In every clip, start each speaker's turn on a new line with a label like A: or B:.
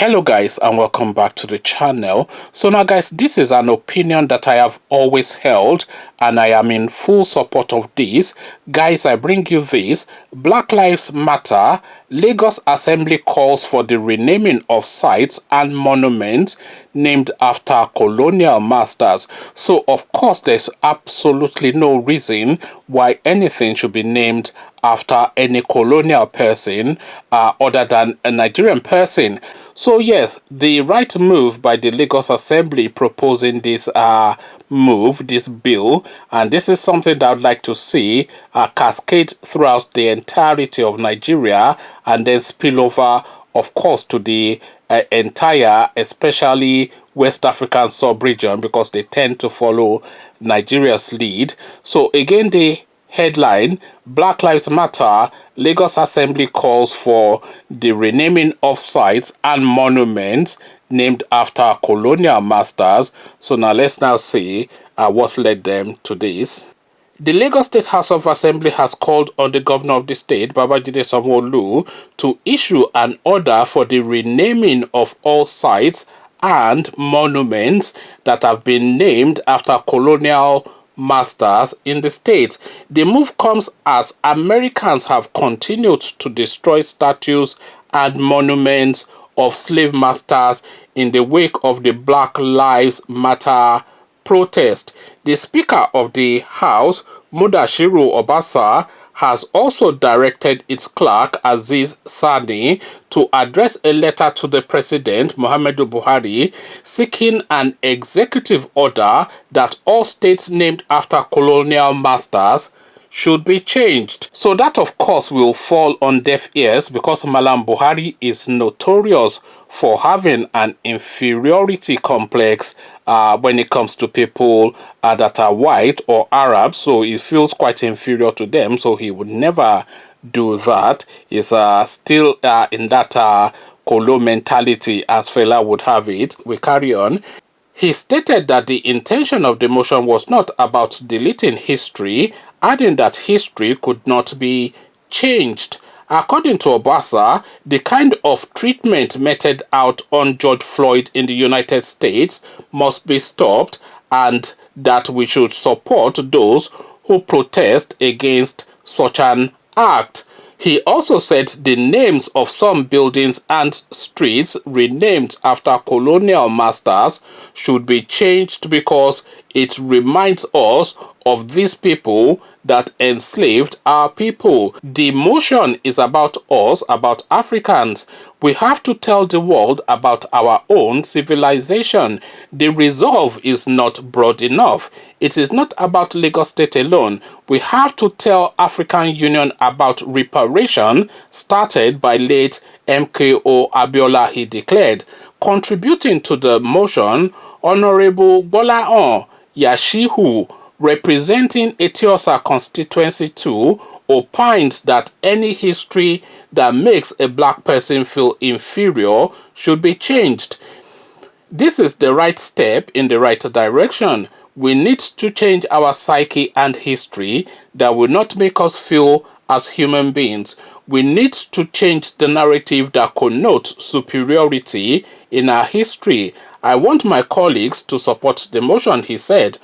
A: Hello guys, and welcome back to the channel. So now guys, this is an opinion that I have always held, and I am in full support of this. Guys, I bring you this. Black Lives Matter. Lagos Assembly calls for the renaming of sites and monuments named after colonial masters. So of course there's absolutely no reason why anything should be named after any colonial person other than a Nigerian person. So yes, the right move by the Lagos Assembly proposing this this bill, and this is something that I'd like to see cascade throughout the entirety of Nigeria and then spill over, of course, to the entire, especially West African sub-region, because they tend to follow Nigeria's lead. So again, the headline: Black Lives Matter, Lagos Assembly calls for the renaming of sites and monuments named after colonial masters. So now let's now see what led them to this. The Lagos State House of Assembly has called on the governor of the state, Babajide Sanwo-Olu, to issue an order for the renaming of all sites and monuments that have been named after colonial masters in the state. The move comes as Americans have continued to destroy statues and monuments of slave masters in the wake of the Black Lives Matter protest. The Speaker of the House, Mudashiru Obasa, has also directed its clerk, Aziz Sani, to address a letter to the President, Muhammadu Buhari, seeking an executive order that all states named after colonial masters should be changed. So that, of course, will fall on deaf ears, because Malam Buhari is notorious for having an inferiority complex when it comes to people that are white or Arab. So he feels quite inferior to them, so he would never do that. He's still in that Kolo mentality, as Fela would have it. We carry on. He stated that the intention of the motion was not about deleting history, adding that history could not be changed. According to Obasa, the kind of treatment meted out on George Floyd in the United States must be stopped, and that we should support those who protest against such an act. He also said the names of some buildings and streets renamed after colonial masters should be changed because it reminds us of these people that enslaved our people. The motion is about us, about Africans. We have to tell the world about our own civilization. The resolve is not broad enough. It is not about Lagos State alone. We have to tell African Union about reparation started by late MKO Abiola, he declared. Contributing to the motion, Honorable Bolaon Yashihu, representing Etiosa constituency 2, opines that any history that makes a black person feel inferior should be changed. This is the right step in the right direction. We need to change our psyche and history that will not make us feel as human beings. We need to change the narrative that connotes superiority in our history. I want my colleagues to support the motion, he said.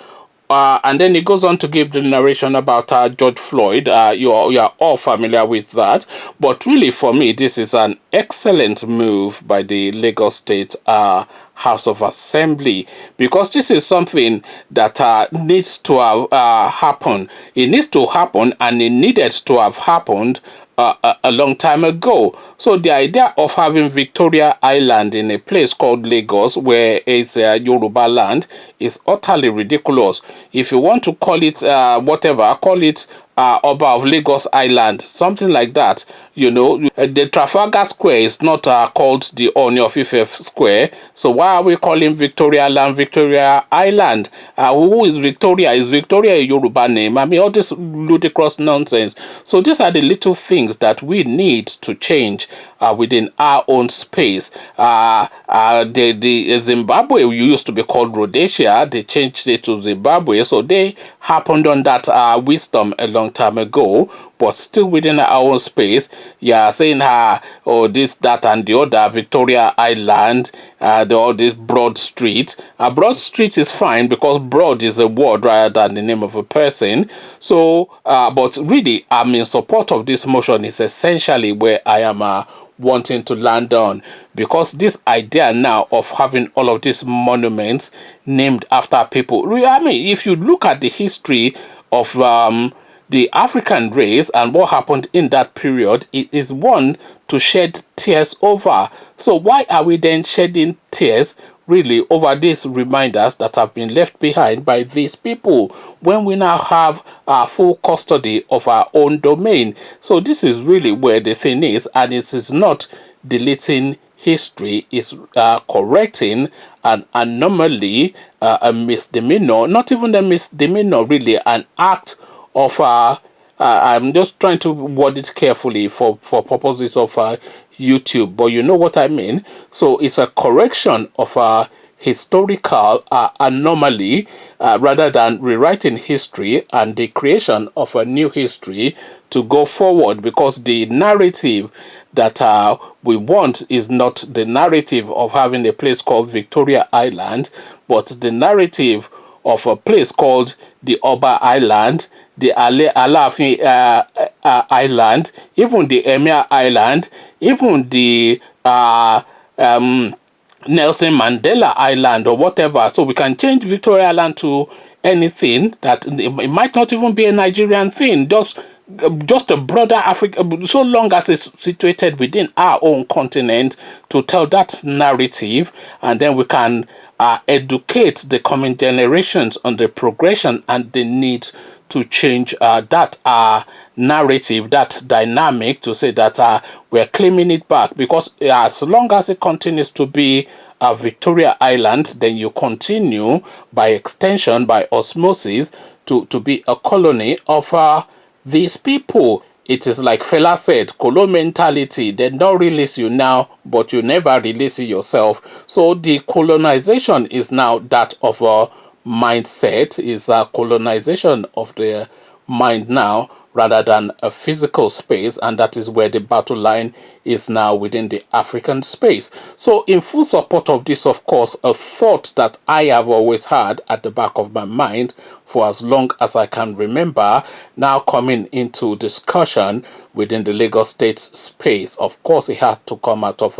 A: And then he goes on to give the narration about George Floyd. You are all familiar with that. But really, for me, this is an excellent move by the Lagos State House of Assembly, because this is something that needs to have happened. It needs to happen, and it needed to have happened a long time ago. So the idea of having Victoria Island in a place called Lagos, where it's Yoruba land, is utterly ridiculous. If you want to call it whatever, call it Oba of Lagos Island, something like that. You know, the Trafalgar Square is not called the Oni of Ife Square. So why are we calling Victoria Land Victoria Island? Who is Victoria? Is Victoria a Yoruba name? I mean, all this ludicrous nonsense. So these are the little things that we need to change within our own space. The Zimbabwe used to be called Rhodesia. They changed it to Zimbabwe. So they happened on that wisdom a long time ago. but still within our own space. Yeah, saying oh, this, that, and the other, Victoria Island, all these Broad Street. Broad Street is fine because broad is a word rather than the name of a person. So, but really, I'm in support of this motion. Is essentially where I am wanting to land on, because this idea now of having all of these monuments named after people, I mean, if you look at the history of the African race and what happened in that period, it is one to shed tears over. So why are we then shedding tears really over these reminders that have been left behind by these people when we now have full custody of our own domain? So this is really where the thing is, and it is not deleting history, is correcting an anomaly, a misdemeanor, not even a misdemeanor, really, an act of I'm just trying to word it carefully for purposes of YouTube, but you know what I mean. So it's a correction of a historical anomaly rather than rewriting history and the creation of a new history to go forward, because the narrative that we want is not the narrative of having a place called Victoria Island, but the narrative of a place called the Oba Island, the Alafin Island, even the Emir Island, even the Nelson Mandela Island or whatever. So we can change Victoria Island to anything that it might not even be a Nigerian thing, just a broader Africa, so long as it's situated within our own continent, to tell that narrative, and then we can educate the coming generations on the progression and the need to change that narrative, that dynamic, to say that we're claiming it back. Because as long as it continues to be Victoria Island, then you continue by extension, by osmosis, to be a colony of these people. It is like Fela said, Kolo mentality. They don't release you now, but you never release it yourself. So the colonization is now that of a mindset, is a colonization of the mind now, rather than a physical space, and that is where the battle line is now within the African space. So in full support of this, of course, a thought that I have always had at the back of my mind for as long as I can remember, now coming into discussion within the Lagos State space. Of course, it had to come out of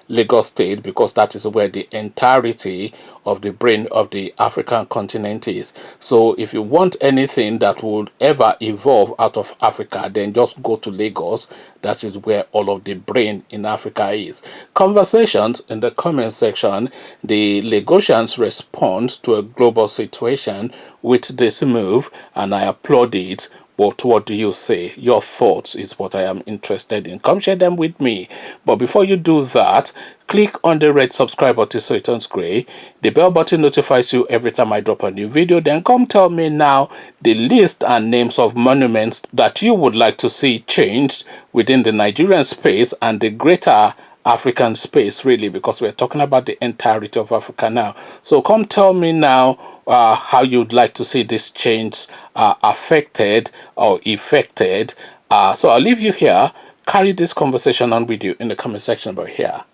A: Lagos State, because that is where the entirety of the brain of the African continent is. So if you want anything that would ever evolve out of Africa, then just go to Lagos. That is where all of the brain in Africa is. Conversations in the comment section. The Lagosians respond to a global situation with this move, and I applaud it. But what do you say? Your thoughts is what I am interested in. Come share them with me. But before you do that, click on the red subscribe button so it turns gray. The bell button notifies you every time I drop a new video. Then come tell me now the list and names of monuments that you would like to see changed within the Nigerian space and the greater African space, really, because we're talking about the entirety of Africa now. So come tell me now how you'd like to see this change affected or effected. So I'll leave you here. Carry this conversation on with you in the comment section. But here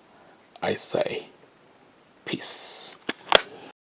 A: I say peace.